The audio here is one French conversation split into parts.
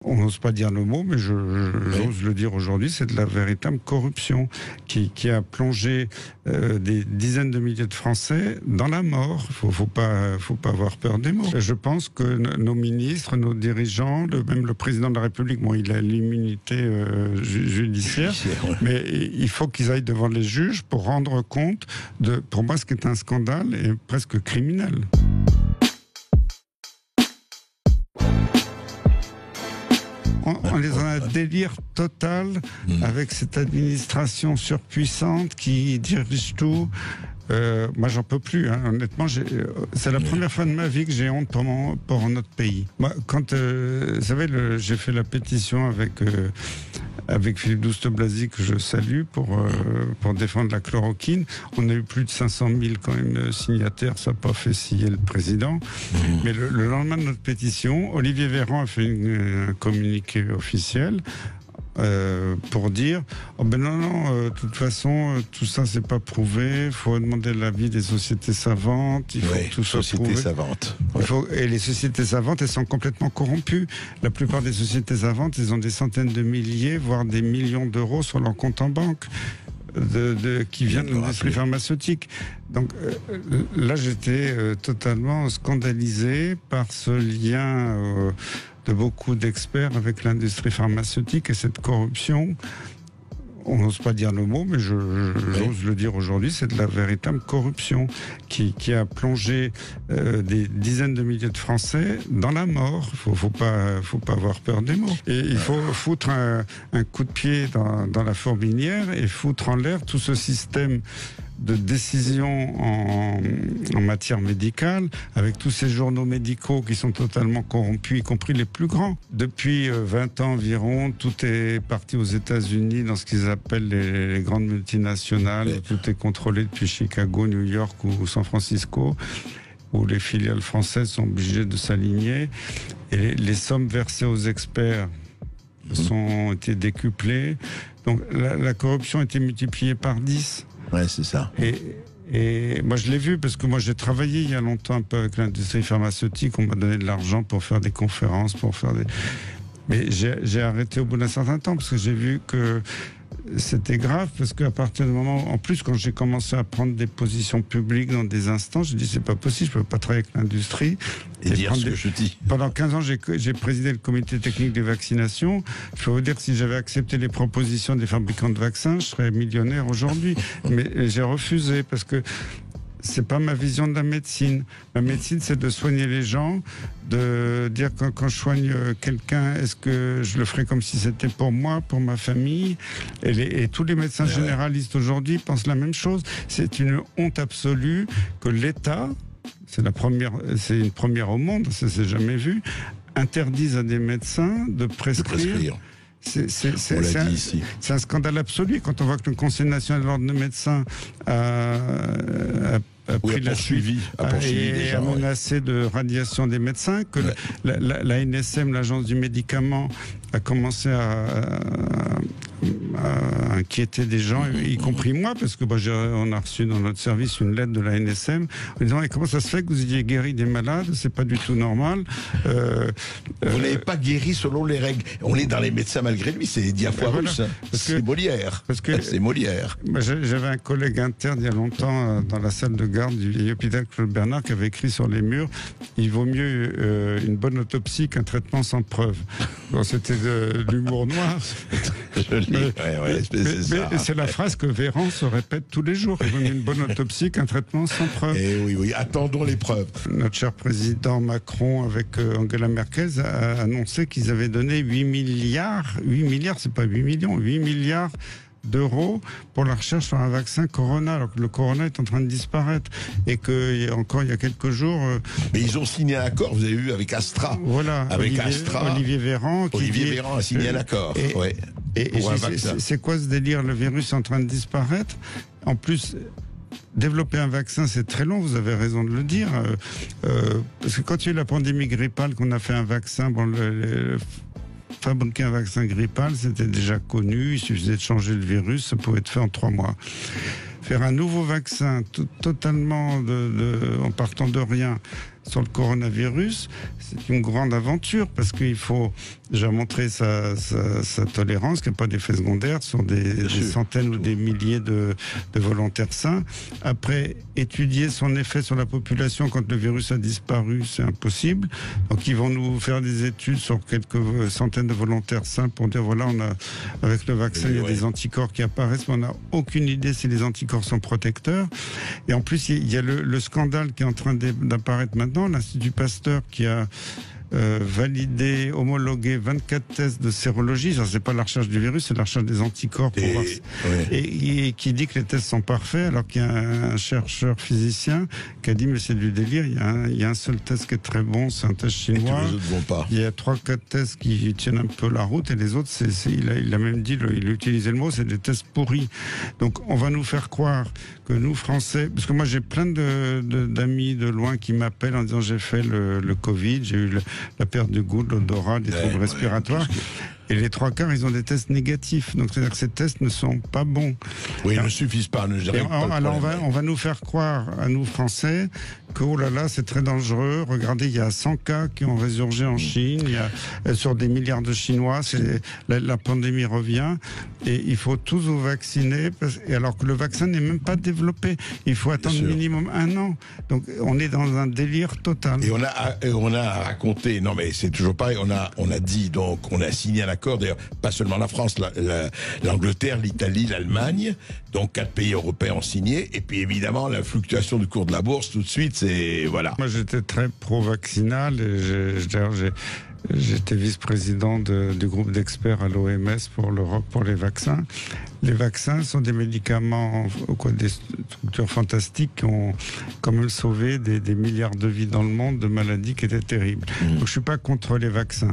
On n'ose pas dire le mot, mais j'ose le dire aujourd'hui, c'est de la véritable corruption qui a plongé des dizaines de milliers de Français dans la mort. Faut pas avoir peur des mots. Je pense que nos ministres, nos dirigeants, même le président de la République, bon, il a l'immunité judiciaire, mais il faut qu'ils aillent devant les juges pour rendre compte de, pour moi, ce qui est un scandale et presque criminel. On est dans un délire total avec cette administration surpuissante qui dirige tout. Moi, j'en peux plus. Hein. Honnêtement, c'est la première fois de ma vie que j'ai honte pour notre pays. Moi, quand, vous savez, j'ai fait la pétition avec Philippe Douste-Blazy, que je salue, pour défendre la chloroquine. On a eu plus de 500 000 quand même signataires. Ça n'a pas fait scier le président. Mais le lendemain de notre pétition, Olivier Véran a fait un communiqué officiel pour dire oh ben non, de toute façon tout ça c'est pas prouvé, il faut demander l'avis des sociétés savantes, il faut que tout soit prouvé. Savantes. Et les sociétés savantes, elles sont complètement corrompues. La plupart des sociétés savantes, elles ont des centaines de milliers, voire des millions d'euros sur leur compte en banque. Qui viennent de l'industrie pharmaceutique. Donc là, j'étais totalement scandalisé par ce lien de beaucoup d'experts avec l'industrie pharmaceutique et cette corruption. On n'ose pas dire le mot, mais j'ose le dire aujourd'hui, c'est de la véritable corruption qui a plongé des dizaines de milliers de Français dans la mort. Faut pas avoir peur des mots. Et il faut foutre un coup de pied dans la fourmilière et foutre en l'air tout ce système de décision en matière médicale, avec tous ces journaux médicaux qui sont totalement corrompus, y compris les plus grands. Depuis 20 ans environ, tout est parti aux États-Unis dans ce qu'ils appellent les grandes multinationales. Tout est contrôlé depuis Chicago, New York ou San Francisco, où les filiales françaises sont obligées de s'aligner. Et les sommes versées aux experts ont été décuplées. Donc la corruption a été multipliée par 10. Ouais, c'est ça. Et moi, je l'ai vu parce que moi, j'ai travaillé il y a longtemps un peu avec l'industrie pharmaceutique. On m'a donné de l'argent pour faire des conférences, mais j'ai arrêté au bout d'un certain temps parce que j'ai vu que c'était grave, parce qu'à partir du moment, en plus, quand j'ai commencé à prendre des positions publiques dans des instances, je dis c'est pas possible, je peux pas travailler avec l'industrie. Et dire ce que je dis. Pendant 15 ans, j'ai présidé le comité technique des vaccinations. Je peux vous dire que si j'avais accepté les propositions des fabricants de vaccins, je serais millionnaire aujourd'hui. Mais j'ai refusé parce que c'est pas ma vision de la médecine. La médecine, c'est de soigner les gens, de dire que quand je soigne quelqu'un, est-ce que je le ferai comme si c'était pour moi, pour ma famille. Et tous les médecins généralistes aujourd'hui pensent la même chose. C'est une honte absolue que l'État, c'est une première au monde, ça s'est jamais vu, interdise à des médecins de prescrire. C'est un scandale absolu. Quand on voit que le Conseil national de l'ordre des médecins a pris la suivi et a menacé de radiation des médecins, que la NSM, l'agence du médicament, a commencé à inquiéter des gens, y compris moi, parce que on a reçu dans notre service une lettre de la NSM en disant comment ça se fait que vous ayez guéri des malades, c'est pas du tout normal. Vous n'avez pas guéri selon les règles. On est dans les médecins malgré lui, c'est Diafoirus, voilà, c'est Molière. C'est Molière. J'avais un collègue interne il y a longtemps dans la salle de garde du vieil hôpital Claude Bernard qui avait écrit sur les murs il vaut mieux une bonne autopsie qu'un traitement sans preuve. Bon, c'était de l'humour noir. Mais c'est la phrase que Véran se répète tous les jours. Il vaut mieux une bonne autopsie qu'un traitement sans preuve. Et oui, attendons les preuves. Notre cher président Macron, avec Angela Merkel, a annoncé qu'ils avaient donné 8 milliards, c'est pas 8 millions, 8 milliards d'euros pour la recherche sur un vaccin Corona, alors que le Corona est en train de disparaître et que encore il y a quelques jours. Mais ils ont signé un accord, vous avez vu, avec Astra. Voilà, avec Olivier Véran. Véran a signé un accord. Et c'est quoi ce délire? Le virus est en train de disparaître. En plus, développer un vaccin, c'est très long, vous avez raison de le dire. Parce que quand il y a eu la pandémie grippale, qu'on a fait un vaccin, fabriquer un vaccin grippal, c'était déjà connu, il suffisait de changer le virus, ça pouvait être fait en 3 mois. Faire un nouveau vaccin totalement en partant de rien, sur le coronavirus, c'est une grande aventure parce qu'il faut déjà montrer sa tolérance, qu'il n'y a pas d'effets secondaires sur des centaines ou des milliers de volontaires sains. Après, étudier son effet sur la population quand le virus a disparu, c'est impossible. Donc ils vont nous faire des études sur quelques centaines de volontaires sains pour dire voilà, avec le vaccin, il y a des anticorps qui apparaissent, mais on n'a aucune idée si les anticorps sont protecteurs. Et en plus, il y a le scandale qui est en train d'apparaître maintenant, l'Institut Pasteur qui a validé, homologué 24 tests de sérologie. Ce n'est pas la recherche du virus, c'est la recherche des anticorps pour voir et qui dit que les tests sont parfaits, alors qu'il y a un chercheur physicien qui a dit mais c'est du délire, il y a un seul test qui est très bon, c'est un test chinois. Et tous les autres vont pas. Il y a 3-4 tests qui tiennent un peu la route et les autres, il a même dit, il a utilisé le mot, c'est des tests pourris. Donc on va nous faire croire que nous Français, parce que moi j'ai plein d'amis de loin qui m'appellent en disant j'ai fait le Covid, j'ai eu la perte du goût, de l'odorat, des troubles respiratoires. Et les 3/4, ils ont des tests négatifs. Donc, c'est-à-dire que ces tests ne sont pas bons. Oui, ils ne suffisent pas. Alors, on va nous faire croire, à nous Français, que oh là là, c'est très dangereux. Regardez, il y a 100 cas qui ont résurgé en Chine. Il y a sur des milliards de Chinois. La pandémie revient. Et il faut tous vous vacciner. Et alors que le vaccin n'est même pas développé. Il faut attendre minimum 1 an. Donc, on est dans un délire total. Et on a raconté, non mais c'est toujours pareil, on a dit, donc, on a signé un accord, d'ailleurs, pas seulement la France, l'Angleterre, l'Italie, l'Allemagne, donc 4 pays européens ont signé, et puis évidemment, la fluctuation du cours de la bourse, tout de suite, c'est, voilà. Moi, j'étais très pro-vaccinal, et j'étais vice-président du groupe d'experts à l'OMS pour l'Europe pour les vaccins. Les vaccins sont des médicaments, des structures fantastiques qui ont quand même sauvé des milliards de vies dans le monde de maladies qui étaient terribles. Donc je suis pas contre les vaccins.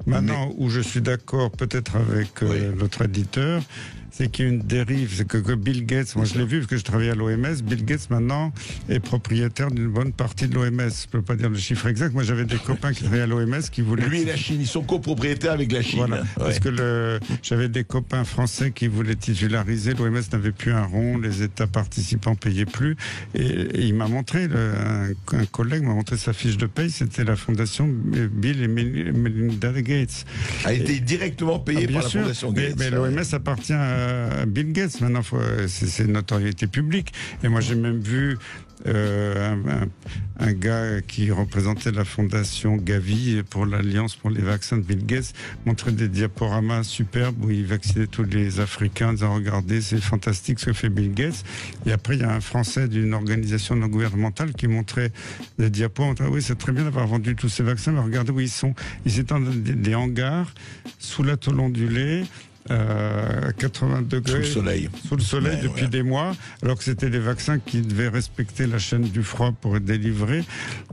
Maintenant, où je suis d'accord peut-être avec notre éditeur, c'est qu'il y a une dérive, c'est que Bill Gates, moi je l'ai vu parce que je travaillais à l'OMS, Bill Gates maintenant est propriétaire d'une bonne partie de l'OMS. Je peux pas dire le chiffre exact, moi j'avais des copains qui travaillaient à l'OMS qui voulaient... Lui et la Chine, ils sont copropriétaires avec la Chine. Voilà, parce que j'avais des copains français qui voulaient titulariser, l'OMS n'avait plus un rond, les États participants payaient plus, et il m'a montré, un collègue m'a montré sa fiche de paye, c'était la fondation Bill et Melinda Gates. A été directement payé par la fondation Gates. Mais l'OMS appartient à Bill Gates, maintenant c'est une notoriété publique. Et moi j'ai même vu un gars qui représentait la fondation Gavi pour l'Alliance pour les vaccins de Bill Gates montrer des diaporamas superbes où il vaccinait tous les Africains en disant regardez c'est fantastique ce que fait Bill Gates. Et après il y a un Français d'une organisation non gouvernementale qui montrait des diapos en disant oui c'est très bien d'avoir vendu tous ces vaccins mais regardez où ils sont. Ils étaient dans des hangars sous l'atolon ondulé à 80 degrés sous le soleil depuis des mois, alors que c'était des vaccins qui devaient respecter la chaîne du froid pour être délivrés.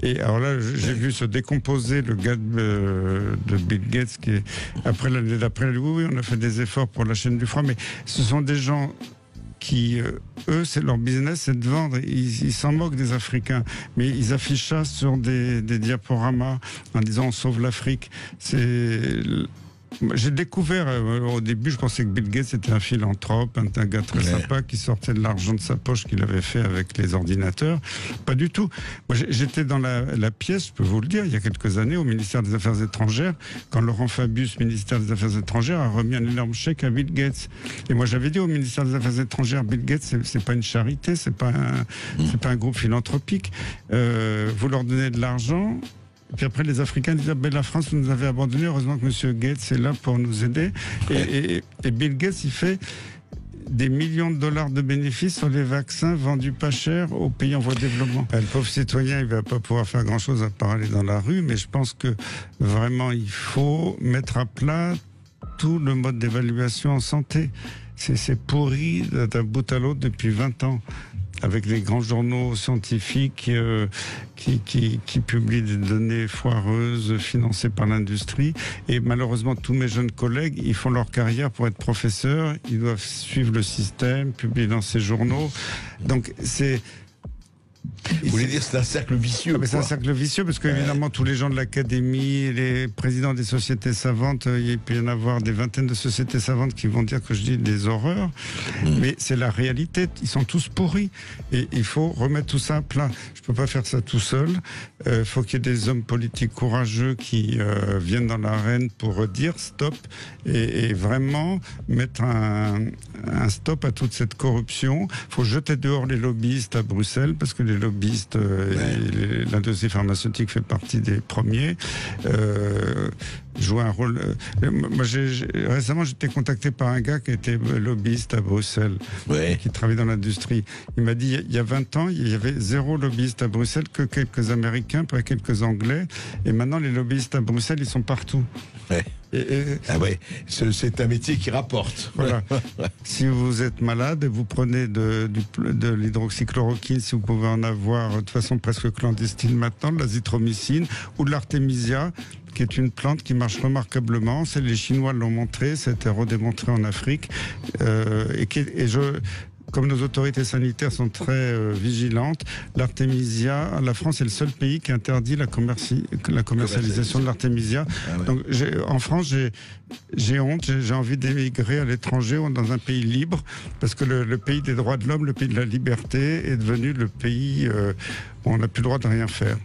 Et alors là, j'ai vu se décomposer le gars de Bill Gates qui, après l'année d'après, oui, on a fait des efforts pour la chaîne du froid, mais ce sont des gens qui, eux, c'est leur business, c'est de vendre. Ils s'en moquent des Africains, mais ils affichent ça sur des diaporamas en disant on sauve l'Afrique. J'ai découvert, au début, je pensais que Bill Gates était un philanthrope, un gars très sympa qui sortait de l'argent de sa poche qu'il avait fait avec les ordinateurs. Pas du tout. Moi, j'étais dans la pièce, je peux vous le dire, il y a quelques années, au ministère des Affaires étrangères, quand Laurent Fabius, ministère des Affaires étrangères, a remis un énorme chèque à Bill Gates. Et moi, j'avais dit au ministère des Affaires étrangères, Bill Gates, c'est pas une charité, c'est pas un groupe philanthropique. Vous leur donnez de l'argent. Puis après, les Africains disaient la France nous avait abandonnés. Heureusement que M. Gates est là pour nous aider. Et Bill Gates, il fait des millions de dollars de bénéfices sur les vaccins vendus pas cher aux pays en voie de développement. Le pauvre citoyen, il va pas pouvoir faire grand-chose à part aller dans la rue, mais je pense que vraiment, il faut mettre à plat tout le mode d'évaluation en santé. C'est pourri d'un bout à l'autre depuis 20 ans. Avec les grands journaux scientifiques qui publient des données foireuses financées par l'industrie. Et malheureusement, tous mes jeunes collègues, ils font leur carrière pour être professeurs. Ils doivent suivre le système, publier dans ces journaux. Donc, Vous voulez dire c'est un cercle vicieux? C'est un cercle vicieux parce qu'évidemment tous les gens de l'académie, les présidents des sociétés savantes, il peut y en avoir des vingtaines de sociétés savantes qui vont dire que je dis des horreurs, mais c'est la réalité, ils sont tous pourris et il faut remettre tout ça à plat. Je peux pas faire ça tout seul, faut qu'il y ait des hommes politiques courageux qui viennent dans l'arène pour dire stop et vraiment mettre un stop à toute cette corruption. Faut jeter dehors les lobbyistes à Bruxelles parce que les lobbyistes, l'industrie pharmaceutique fait partie des premiers, jouent un rôle. Moi, récemment, j'étais contacté par un gars qui était lobbyiste à Bruxelles, qui travaille dans l'industrie. Il m'a dit, il y a 20 ans, il y avait 0 lobbyiste à Bruxelles, que quelques Américains, pas quelques Anglais. Et maintenant, les lobbyistes à Bruxelles, ils sont partout. C'est un métier qui rapporte. Voilà. Si vous êtes malade, vous prenez de l'hydroxychloroquine, si vous pouvez en avoir de façon presque clandestine maintenant, de l'azithromycine ou de l'artémisia, qui est une plante qui marche remarquablement. Les Chinois l'ont montré, ça a été redémontré en Afrique. Comme nos autorités sanitaires sont très vigilantes, l'artémisia, la France est le seul pays qui interdit la commercialisation de l'artémisia. Donc, en France, j'ai honte, j'ai envie d'émigrer à l'étranger ou dans un pays libre, parce que le pays des droits de l'homme, le pays de la liberté, est devenu le pays où on n'a plus le droit de rien faire.